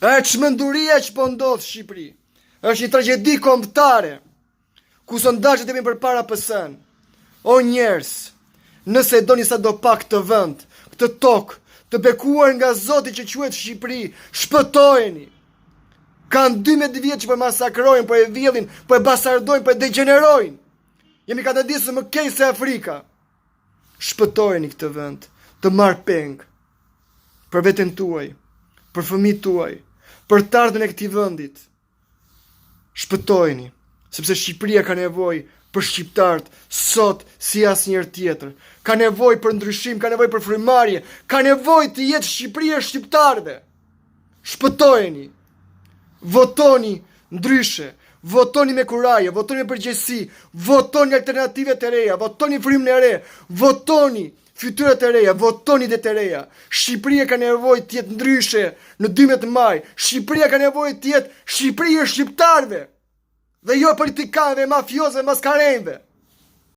E çmenduria që po ndodh në Shqipëri është një tragjedi kombëtare, ku sondazhet e vinë përpara PS-n. O njerëz, nëse doni sa do pak të vend, këtë tokë, të bekuar nga Zoti që quhet Shqipëri, shpëtojeni. Kanë 12 vjet që po masakrojnë, po e vjedhin, po e basardojnë, po e degenerojnë. Jemi ka të disë më keq se Afrika. Shpëtojeni këtë vend, të marr peng për veten tuaj, për fëmijët tuaj, për të ardhmen e këtij vendit. Shpëtojeni, sepse Shqipëria ka nevojë për shqiptarët sot si asnjëherë tjetër. Ka nevojë për ndryshim, ka nevojë për frymarrje, ka nevojë të jetë Shqipëria e shqiptarëve. Shpëtojeni. Votoni ndryshe, votoni me kuraje, votoni me përgjegjësi, votoni alternative të reja, votoni frymën e re, votoni fytyrat e reja, votoni dhe të reja. Shqipëria ka nevojë të jetë ndryshe në 12 maj. Shqipëria ka nevojë të jetë Shqipëria e shqiptarëve. Dhe jo politikanëve, mafiozëve, maskarenjve.